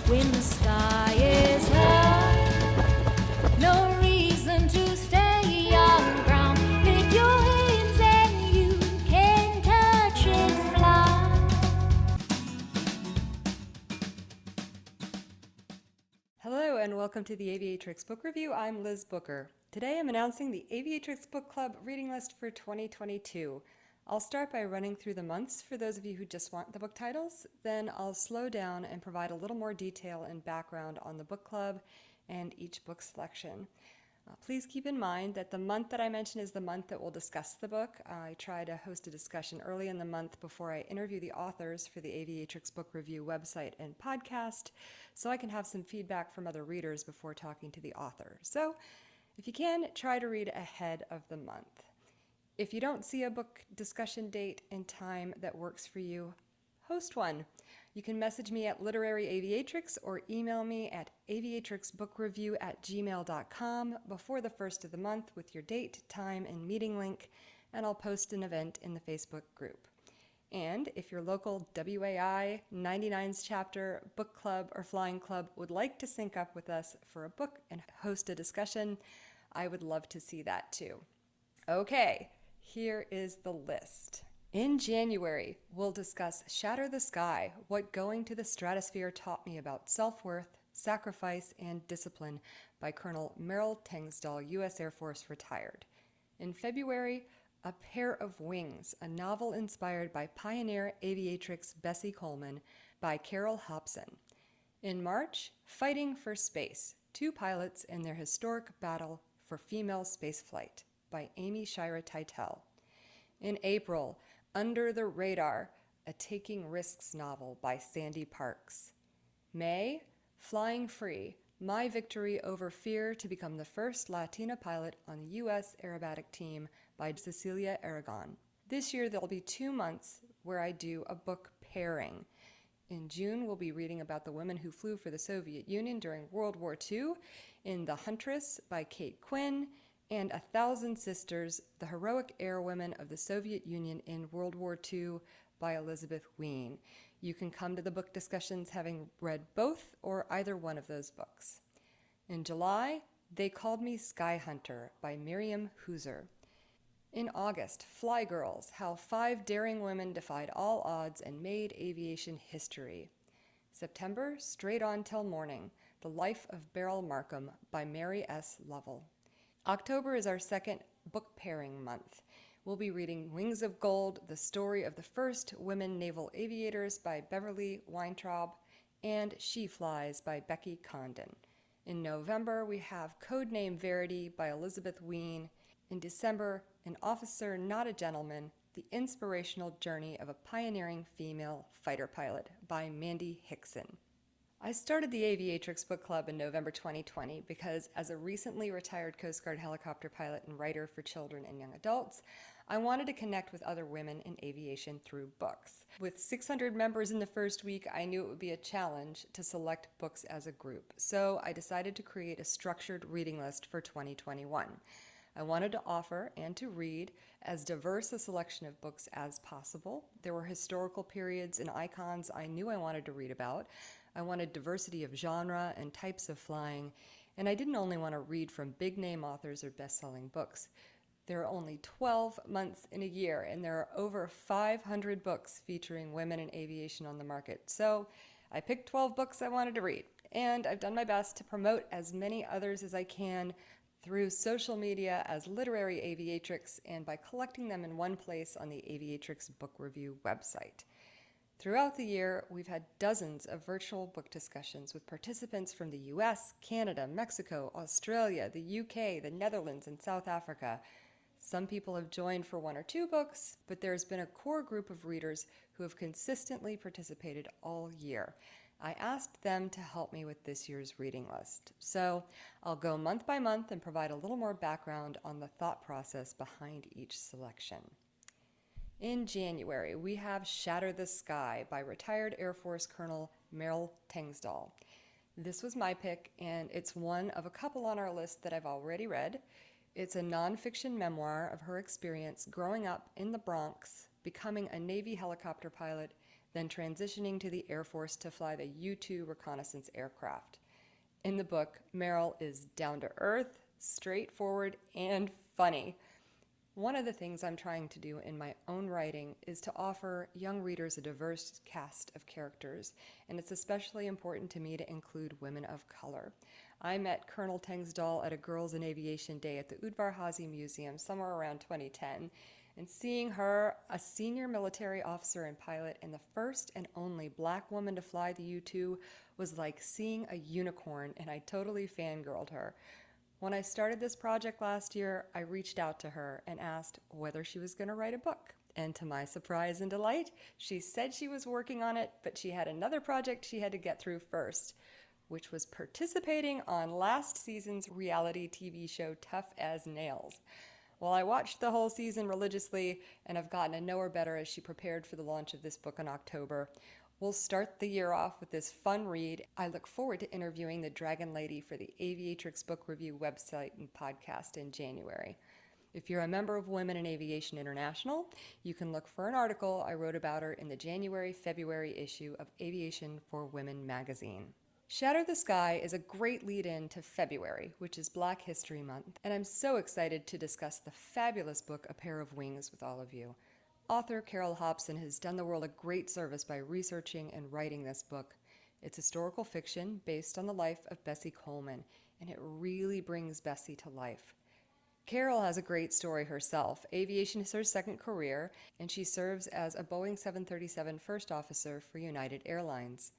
when the sky is high. No reason to stay on ground. Lift your hands and you can touch and fly. Hello and welcome to the Aviatrix Book Review. I'm Liz Booker. Today I'm announcing the Aviatrix Book Club reading list for 2022. I'll start by running through the months for those of you who just want the book titles. Then I'll slow down and provide a little more detail and background on the book club and each book selection. Please keep in mind that the month that I mention is the month that we'll discuss the book. I try to host a discussion early in the month before I interview the authors for the Aviatrix Book Review website and podcast, so I can have some feedback from other readers before talking to the author. So if you can, try to read ahead of the month. If you don't see a book discussion date and time that works for you, host one. You can message me at Literary Aviatrix or email me at aviatrixbookreview@gmail.com before the first of the month with your date, time, and meeting link, and I'll post an event in the Facebook group. And if your local WAI, 99's chapter, book club, or flying club would like to sync up with us for a book and host a discussion, I would love to see that too. Okay, here is the list. In January, we'll discuss Shatter the Sky, What Going to the Stratosphere Taught Me About Self-Worth, Sacrifice, and Discipline by Colonel Merrill Tengsdahl, U.S. Air Force retired. In February, A Pair of Wings, a novel inspired by pioneer aviatrix Bessie Coleman by Carol Hobson. In March, Fighting for Space, Two Pilots and Their Historic Battle for Female Spaceflight by Amy Shira Teitel. In April, Under the Radar, a Taking Risks novel by Sandy Parks. May, Flying Free, My Victory Over Fear to Become the First Latina Pilot on the U.S. Aerobatic Team by Cecilia Aragon. This year there'll be 2 months where I do a book pairing. In June, we'll be reading about the women who flew for the Soviet Union during World War II in The Huntress by Kate Quinn, and 1,000 Sisters, the Heroic Airwomen of the Soviet Union in World War II by Elizabeth Wein. You can come to the book discussions having read both or either one of those books. In July, They Called Me Sky Hunter by Miriam Hooser. In August, Fly Girls, How 5 Daring Women Defied All Odds and Made Aviation History. September, Straight On Till Morning, The Life of Beryl Markham by Mary S. Lovell. October is our second book pairing month. We'll be reading Wings of Gold, The Story of the First Women Naval Aviators by Beverly Weintraub, and She Flies by Becky Condon. In November, we have Codename Verity by Elizabeth Wein. In December, An Officer Not a Gentleman, The Inspirational Journey of a Pioneering Female Fighter Pilot by Mandy Hixson. I started the Aviatrix Book Club in November 2020 because as a recently retired Coast Guard helicopter pilot and writer for children and young adults, I wanted to connect with other women in aviation through books. With 600 members in the first week, I knew it would be a challenge to select books as a group, so I decided to create a structured reading list for 2021. I wanted to offer and to read as diverse a selection of books as possible. There were historical periods and icons I knew I wanted to read about. I wanted diversity of genre and types of flying, and I didn't only want to read from big-name authors or best-selling books. There are only 12 months in a year, and there are over 500 books featuring women in aviation on the market. So I picked 12 books I wanted to read, and I've done my best to promote as many others as I can through social media as Literary Aviatrix and by collecting them in one place on the Aviatrix Book Review website. Throughout the year, we've had dozens of virtual book discussions with participants from the US, Canada, Mexico, Australia, the UK, the Netherlands, and South Africa. Some people have joined for 1 or 2 books, but there's been a core group of readers who have consistently participated all year. I asked them to help me with this year's reading list. So I'll go month by month and provide a little more background on the thought process behind each selection. In January, we have Shatter the Sky by retired Air Force Colonel Merrill Tengsdahl. This was my pick, and it's one of a couple on our list that I've already read. It's a nonfiction memoir of her experience growing up in the Bronx, becoming a Navy helicopter pilot, then transitioning to the Air Force to fly the U-2 reconnaissance aircraft. In the book, Meryl is down to earth, straightforward, and funny. One of the things I'm trying to do in my own writing is to offer young readers a diverse cast of characters, and it's especially important to me to include women of color. I met Colonel Tengsdahl at a Girls in Aviation Day at the Udvar-Hazy Museum somewhere around 2010, and seeing her, a senior military officer and pilot and the first and only Black woman to fly the U-2, was like seeing a unicorn, and I totally fangirled her. When I started this project last year, I reached out to her and asked whether she was going to write a book. And to my surprise and delight, she said she was working on it, but she had another project she had to get through first, which was participating on last season's reality TV show Tough as Nails. Well, I watched the whole season religiously, and I've gotten to know her better as she prepared for the launch of this book in October. We'll start the year off with this fun read. I look forward to interviewing the Dragon Lady for the Aviatrix book review website and podcast in January. If you're a member of Women in Aviation International, you can look for an article I wrote about her in the January-February issue of Aviation for Women magazine. Shatter the Sky is a great lead-in to February, which is Black History Month, and I'm so excited to discuss the fabulous book A Pair of Wings with all of you. Author Carol Hobson has done the world a great service by researching and writing this book. It's historical fiction based on the life of Bessie Coleman, and it really brings Bessie to life. Carol has a great story herself. Aviation is her second career, and she serves as a Boeing 737 first officer for United Airlines.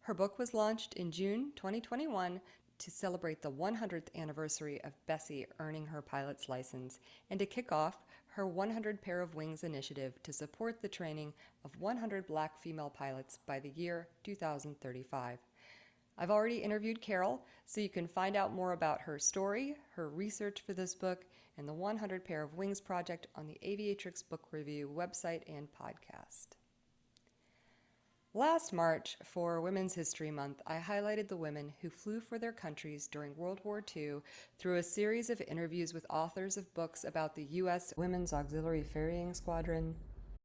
Her book was launched in June 2021 to celebrate the 100th anniversary of Bessie earning her pilot's license and to kick off her 100 Pair of Wings initiative to support the training of 100 Black female pilots by the year 2035. I've already interviewed Carol, so you can find out more about her story, her research for this book, and the 100 Pair of Wings project on the Aviatrix book review website and podcast. Last March, for Women's History Month, I highlighted the women who flew for their countries during World War II through a series of interviews with authors of books about the U.S. Women's Auxiliary Ferrying Squadron,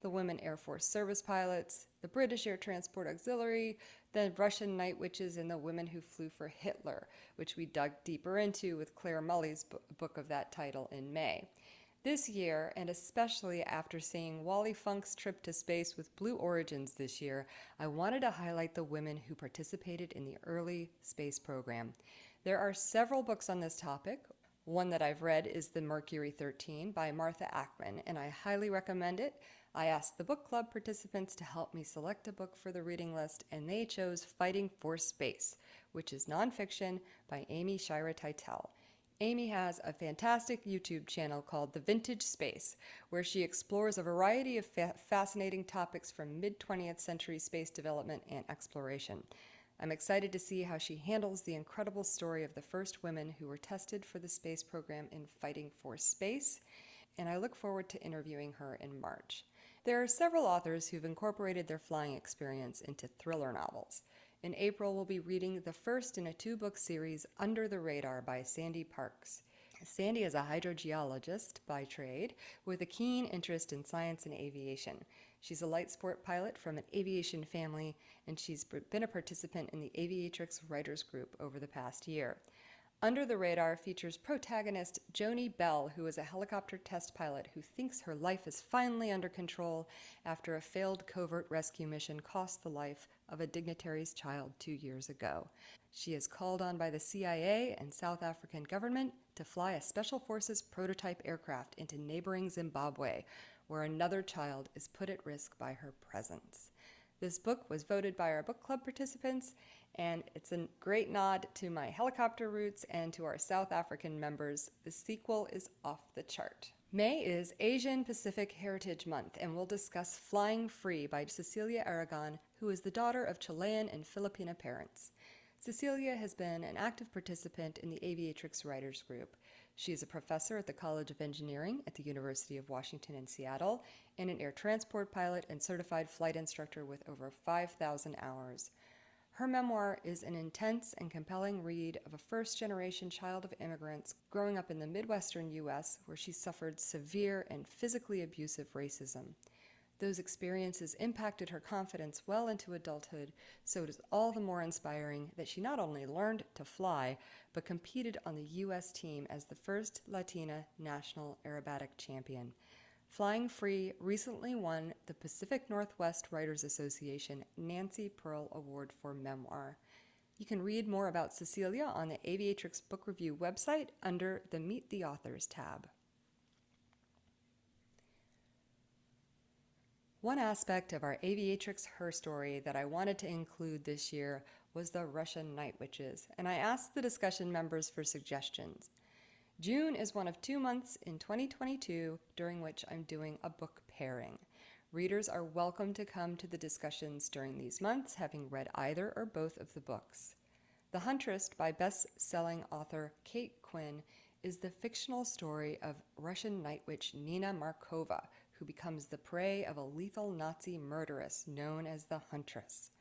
the Women Air Force Service Pilots, the British Air Transport Auxiliary, the Russian Night Witches, and the women who flew for Hitler, which we dug deeper into with Claire Mully's book of that title in May. This year, and especially after seeing Wally Funk's trip to space with Blue Origins this year, I wanted to highlight the women who participated in the early space program. There are several books on this topic. One that I've read is The Mercury 13 by Martha Ackman, and I highly recommend it. I asked the book club participants to help me select a book for the reading list, and they chose Fighting for Space, which is nonfiction by Amy Shira Teitel. Amy has a fantastic YouTube channel called The Vintage Space, where she explores a variety of fascinating topics from mid-20th century space development and exploration. I'm excited to see how she handles the incredible story of the first women who were tested for the space program in Fighting for Space, and I look forward to interviewing her in March. There are several authors who've incorporated their flying experience into thriller novels. In April, we'll be reading the first in a two-book series, Under the Radar by Sandy Parks. Sandy is a hydrogeologist by trade with a keen interest in science and aviation. She's a light sport pilot from an aviation family, and she's been a participant in the Aviatrix Writers Group over the past year. Under the Radar features protagonist Joni Bell, who is a helicopter test pilot who thinks her life is finally under control after a failed covert rescue mission cost the life of a dignitary's child 2 years ago. She is called on by the CIA and South African government to fly a Special Forces prototype aircraft into neighboring Zimbabwe, where another child is put at risk by her presence. This book was voted by our book club participants, and it's a great nod to my helicopter roots and to our South African members. The sequel is off the chart. May is Asian Pacific Heritage Month, and we'll discuss Flying Free by Cecilia Aragon, who is the daughter of Chilean and Filipina parents. Cecilia has been an active participant in the Aviatrix Writers Group. She is a professor at the College of Engineering at the University of Washington in Seattle, and an air transport pilot and certified flight instructor with over 5,000 hours. Her memoir is an intense and compelling read of a first-generation child of immigrants growing up in the Midwestern U.S., where she suffered severe and physically abusive racism. Those experiences impacted her confidence well into adulthood, so it is all the more inspiring that she not only learned to fly, but competed on the U.S. team as the first Latina national aerobatic champion. Flying Free recently won the Pacific Northwest Writers Association Nancy Pearl Award for Memoir. You can read more about Cecilia on the Aviatrix Book Review website under the Meet the Authors tab. One aspect of our Aviatrix Her Story that I wanted to include this year was the Russian night witches, and I asked the discussion members for suggestions. June is one of 2 months in 2022 during which I'm doing a book pairing. Readers are welcome to come to the discussions during these months, having read either or both of the books. The Huntress by best-selling author Kate Quinn is the fictional story of Russian night witch Nina Markova, who becomes the prey of a lethal Nazi murderess known as the Huntress.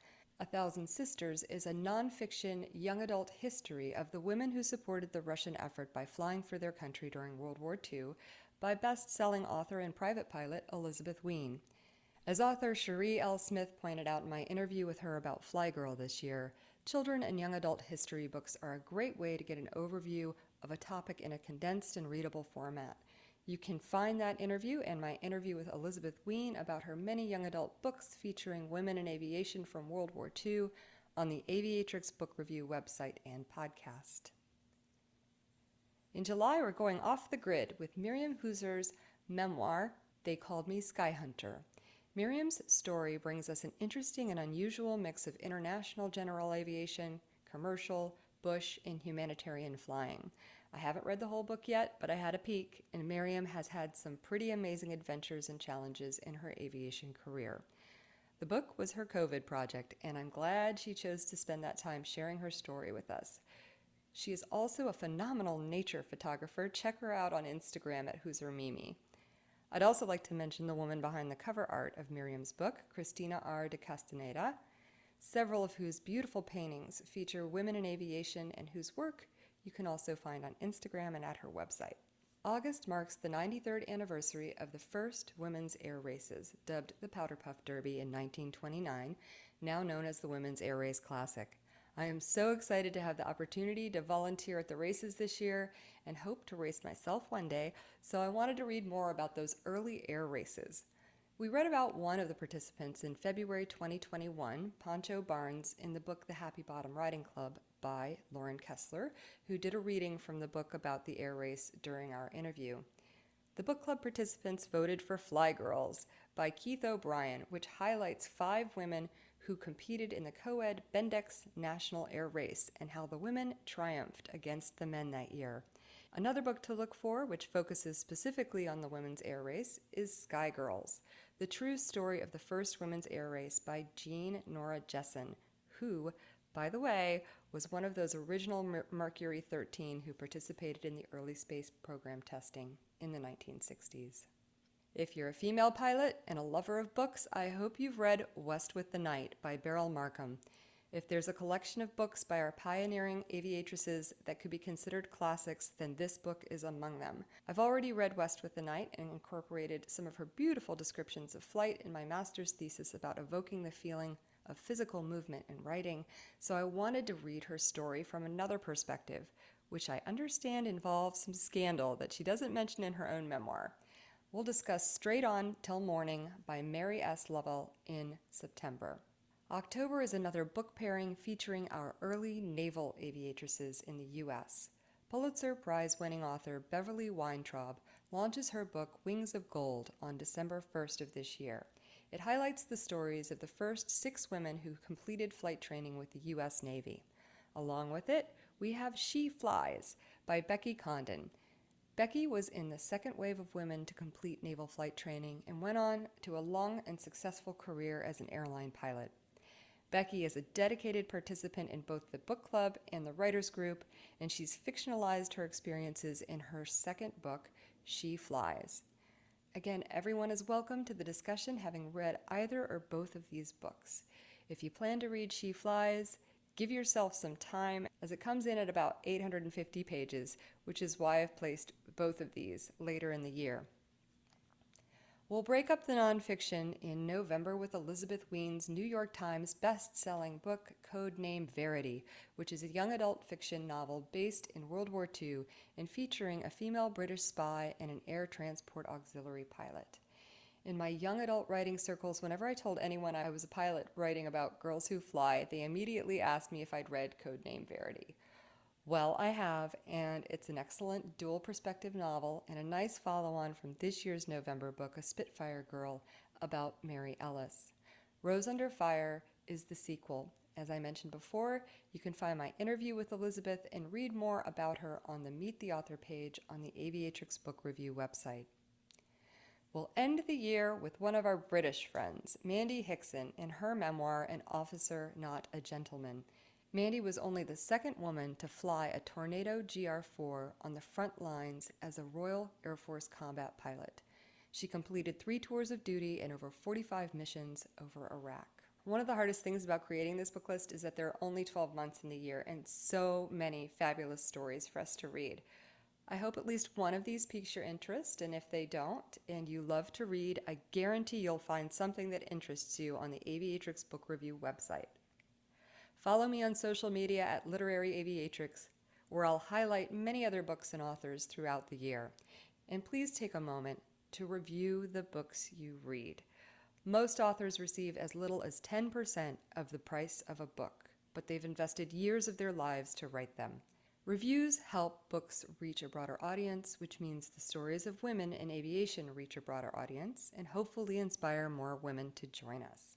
A Thousand Sisters is a nonfiction young adult history of the women who supported the Russian effort by flying for their country during World War II by best-selling author and private pilot Elizabeth Wein. As author Cherie L. Smith pointed out in my interview with her about Fly Girl this year, children and young adult history books are a great way to get an overview of a topic in a condensed and readable format. You can find that interview and my interview with Elizabeth Wein about her many young adult books featuring women in aviation from World War II on the Aviatrix Book Review website and podcast. In July, we're going off the grid with Miriam Hooser's memoir, They Called Me Sky Hunter. Miriam's story brings us an interesting and unusual mix of international general aviation, commercial, bush, and humanitarian flying. I haven't read the whole book yet, but I had a peek, and Miriam has had some pretty amazing adventures and challenges in her aviation career. The book was her COVID project, and I'm glad she chose to spend that time sharing her story with us. She is also a phenomenal nature photographer. Check her out on Instagram at HooserMimi. I'd also like to mention the woman behind the cover art of Miriam's book, Cristina R. de Castaneda, several of whose beautiful paintings feature women in aviation and whose work you can also find on Instagram and at her website. August marks the 93rd anniversary of the first women's air races, dubbed the Powder Puff Derby in 1929, now known as the Women's Air Race Classic. I am so excited to have the opportunity to volunteer at the races this year and hope to race myself one day, so I wanted to read more about those early air races. We read about one of the participants in February 2021, Poncho Barnes, in the book The Happy Bottom Riding Club by Lauren Kessler, who did a reading from the book about the air race during our interview. The book club participants voted for Fly Girls by Keith O'Brien, which highlights 5 women who competed in the co-ed Bendix National Air Race and how the women triumphed against the men that year. Another book to look for, which focuses specifically on the women's air race, is Sky Girls, the true story of the first women's air race by Jean Nora Jessen, who, by the way, was one of those original Mercury 13 who participated in the early space program testing in the 1960s. If you're a female pilot and a lover of books, I hope you've read West with the Night by Beryl Markham. If there's a collection of books by our pioneering aviatrices that could be considered classics, then this book is among them. I've already read West with the Night and incorporated some of her beautiful descriptions of flight in my master's thesis about evoking the feeling of physical movement in writing, so I wanted to read her story from another perspective, which I understand involves some scandal that she doesn't mention in her own memoir. We'll discuss Straight On Till Morning by Mary S. Lovell in September. October is another book pairing featuring our early naval aviatrices in the U.S. Pulitzer Prize-winning author Beverly Weintraub launches her book Wings of Gold on December 1st of this year. It highlights the stories of the first 6 women who completed flight training with the U.S. Navy. Along with it, we have She Flies by Becky Condon. Becky was in the second wave of women to complete naval flight training and went on to a long and successful career as an airline pilot. Becky is a dedicated participant in both the book club and the writers group, and she's fictionalized her experiences in her second book, She Flies. Again, everyone is welcome to the discussion having read either or both of these books. If you plan to read She Flies, give yourself some time, as it comes in at about 850 pages, which is why I've placed both of these later in the year. We'll break up the nonfiction in November with Elizabeth Wean's New York Times best-selling book, Codename Verity, which is a young adult fiction novel based in World War II and featuring a female British spy and an air transport auxiliary pilot. In my young adult writing circles, whenever I told anyone I was a pilot writing about girls who fly, they immediately asked me if I'd read Codename Verity. Well, I have, and it's an excellent dual perspective novel and a nice follow-on from this year's November book, A Spitfire Girl, about Mary Ellis. Rose Under Fire is the sequel. As I mentioned before, you can find my interview with Elizabeth and read more about her on the Meet the Author page on the Aviatrix Book Review website. We'll end the year with one of our British friends, Mandy Hixson, in her memoir, An Officer, Not a Gentleman. Mandy was only the second woman to fly a Tornado GR-4 on the front lines as a Royal Air Force combat pilot. She completed 3 tours of duty and over 45 missions over Iraq. One of the hardest things about creating this book list is that there are only 12 months in the year and so many fabulous stories for us to read. I hope at least one of these piques your interest, and if they don't, and you love to read, I guarantee you'll find something that interests you on the Aviatrix Book Review website. Follow me on social media at Literary Aviatrix, where I'll highlight many other books and authors throughout the year. And please take a moment to review the books you read. Most authors receive as little as 10% of the price of a book, but they've invested years of their lives to write them. Reviews help books reach a broader audience, which means the stories of women in aviation reach a broader audience and hopefully inspire more women to join us.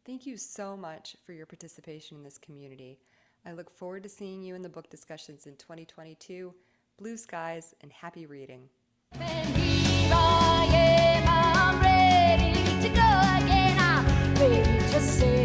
Thank you so much for your participation in this community. I look forward to seeing you in the book discussions in 2022. Blue skies and happy reading. And here I am, I'm ready to go again. I'm ready to say